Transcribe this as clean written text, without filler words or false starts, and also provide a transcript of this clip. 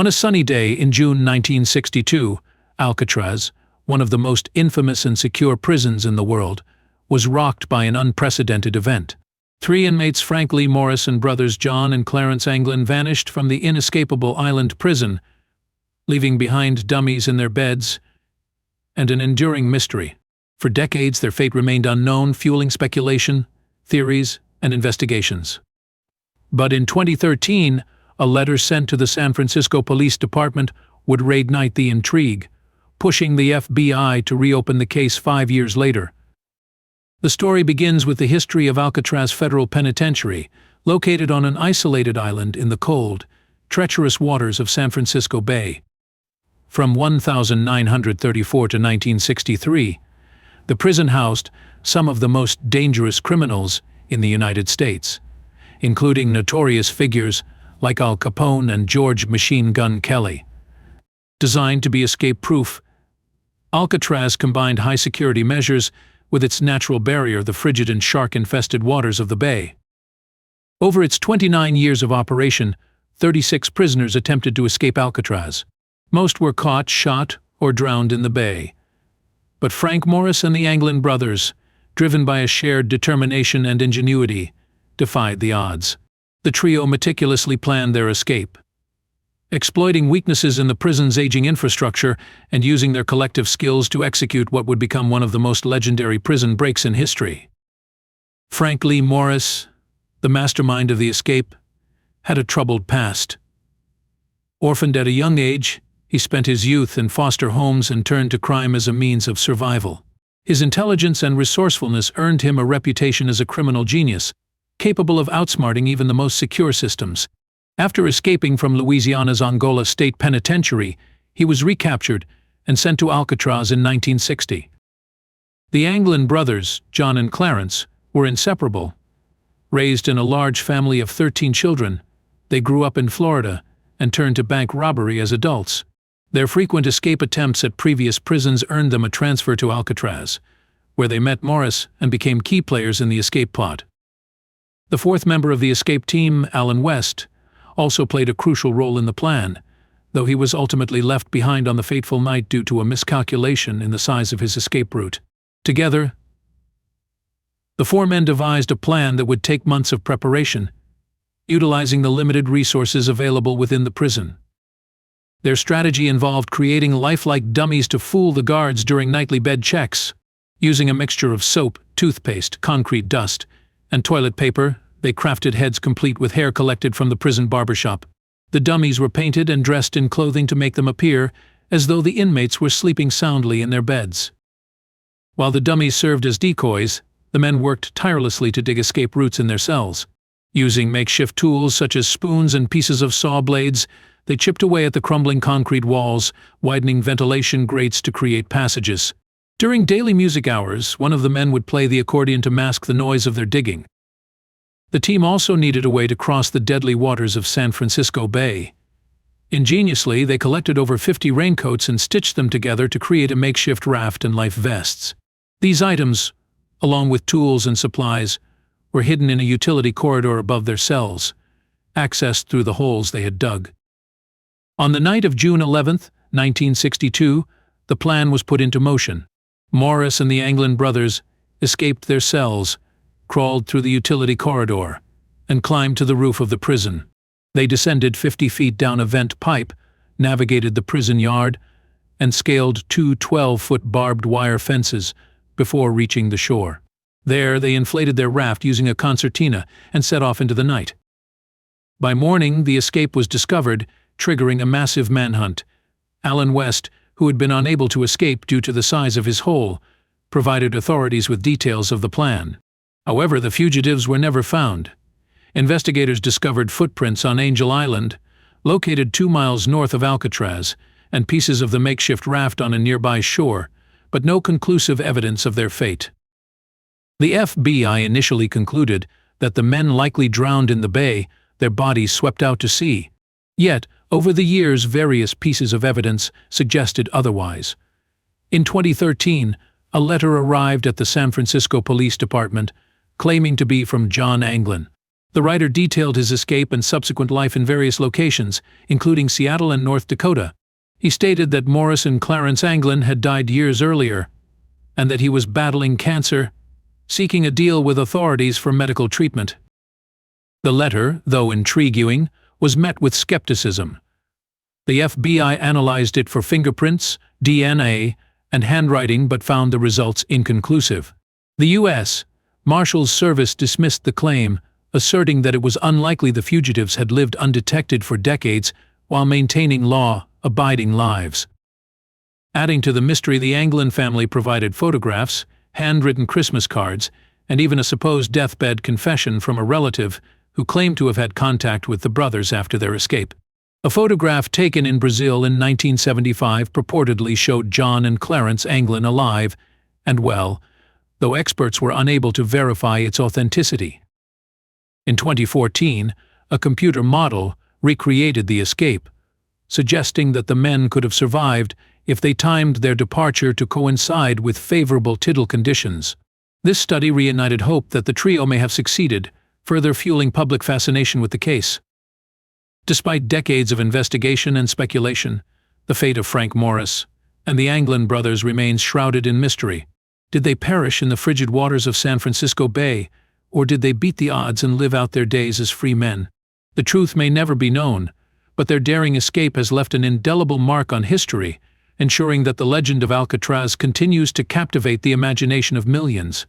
On a sunny day in June 1962, Alcatraz, one of the most infamous and secure prisons in the world, was rocked by an unprecedented event. 3 inmates, Frank Lee Morris and brothers John and Clarence Anglin, vanished from the inescapable island prison, leaving behind dummies in their beds and an enduring mystery. For decades, their fate remained unknown, fueling speculation, theories, and investigations. But in 2013, a letter sent to the San Francisco Police Department would reignite the intrigue, pushing the FBI to reopen the case 5 years later. The story begins with the history of Alcatraz Federal Penitentiary, located on an isolated island in the cold, treacherous waters of San Francisco Bay. From 1934 to 1963, the prison housed some of the most dangerous criminals in the United States, including notorious figures like Al Capone and George "Machine Gun" Kelly. Designed to be escape-proof, Alcatraz combined high-security measures with its natural barrier, the frigid and shark-infested waters of the bay. Over its 29 years of operation, 36 prisoners attempted to escape Alcatraz. Most were caught, shot, or drowned in the bay. But Frank Morris and the Anglin brothers, driven by a shared determination and ingenuity, defied the odds. The trio meticulously planned their escape, exploiting weaknesses in the prison's aging infrastructure and using their collective skills to execute what would become one of the most legendary prison breaks in history. Frank Lee Morris, the mastermind of the escape, had a troubled past. Orphaned at a young age, he spent his youth in foster homes and turned to crime as a means of survival. His intelligence and resourcefulness earned him a reputation as a criminal genius, capable of outsmarting even the most secure systems. After escaping from Louisiana's Angola State Penitentiary, he was recaptured and sent to Alcatraz in 1960. The Anglin brothers, John and Clarence, were inseparable. Raised in a large family of 13 children, they grew up in Florida and turned to bank robbery as adults. Their frequent escape attempts at previous prisons earned them a transfer to Alcatraz, where they met Morris and became key players in the escape plot. The fourth member of the escape team, Alan West, also played a crucial role in the plan, though he was ultimately left behind on the fateful night due to a miscalculation in the size of his escape route. Together, the 4 men devised a plan that would take months of preparation, utilizing the limited resources available within the prison. Their strategy involved creating lifelike dummies to fool the guards during nightly bed checks. Using a mixture of soap, toothpaste, concrete dust, and toilet paper, they crafted heads complete with hair collected from the prison barbershop. The dummies were painted and dressed in clothing to make them appear as though the inmates were sleeping soundly in their beds. While the dummies served as decoys, the men worked tirelessly to dig escape routes in their cells. Using makeshift tools such as spoons and pieces of saw blades, they chipped away at the crumbling concrete walls, widening ventilation grates to create passages. During daily music hours, one of the men would play the accordion to mask the noise of their digging. The team also needed a way to cross the deadly waters of San Francisco Bay. Ingeniously, they collected over 50 raincoats and stitched them together to create a makeshift raft and life vests. These items, along with tools and supplies, were hidden in a utility corridor above their cells, accessed through the holes they had dug. On the night of June 11, 1962, the plan was put into motion. Morris and the Anglin brothers escaped their cells, crawled through the utility corridor, and climbed to the roof of the prison. They descended 50 feet down a vent pipe, navigated the prison yard, and scaled 2 12-foot barbed wire fences before reaching the shore. There, they inflated their raft using a concertina and set off into the night. By morning, the escape was discovered, triggering a massive manhunt. Alan West, who had been unable to escape due to the size of his hole, provided authorities with details of the plan. However, the fugitives were never found. Investigators discovered footprints on Angel Island, located 2 miles north of Alcatraz, and pieces of the makeshift raft on a nearby shore, but no conclusive evidence of their fate. The FBI initially concluded that the men likely drowned in the bay, their bodies swept out to sea. Yet, over the years, various pieces of evidence suggested otherwise. In 2013, a letter arrived at the San Francisco Police Department claiming to be from John Anglin, The writer detailed his escape and subsequent life in various locations, including Seattle and North Dakota. He stated that Morris and Clarence Anglin had died years earlier, and that he was battling cancer, seeking a deal with authorities for medical treatment. The letter, though intriguing, was met with skepticism. The FBI analyzed it for fingerprints, DNA, and handwriting but found the results inconclusive. The U.S. Marshals Service dismissed the claim, asserting that it was unlikely the fugitives had lived undetected for decades while maintaining law-abiding lives. Adding to the mystery, the Anglin family provided photographs, handwritten Christmas cards, and even a supposed deathbed confession from a relative who claimed to have had contact with the brothers after their escape. A photograph taken in Brazil in 1975 purportedly showed John and Clarence Anglin alive and well, though experts were unable to verify its authenticity. In 2014, a computer model recreated the escape, suggesting that the men could have survived if they timed their departure to coincide with favorable tidal conditions. This study reignited hope that the trio may have succeeded, further fueling public fascination with the case. Despite decades of investigation and speculation, the fate of Frank Morris and the Anglin brothers remains shrouded in mystery. Did they perish in the frigid waters of San Francisco Bay, or did they beat the odds and live out their days as free men? The truth may never be known, but their daring escape has left an indelible mark on history, ensuring that the legend of Alcatraz continues to captivate the imagination of millions.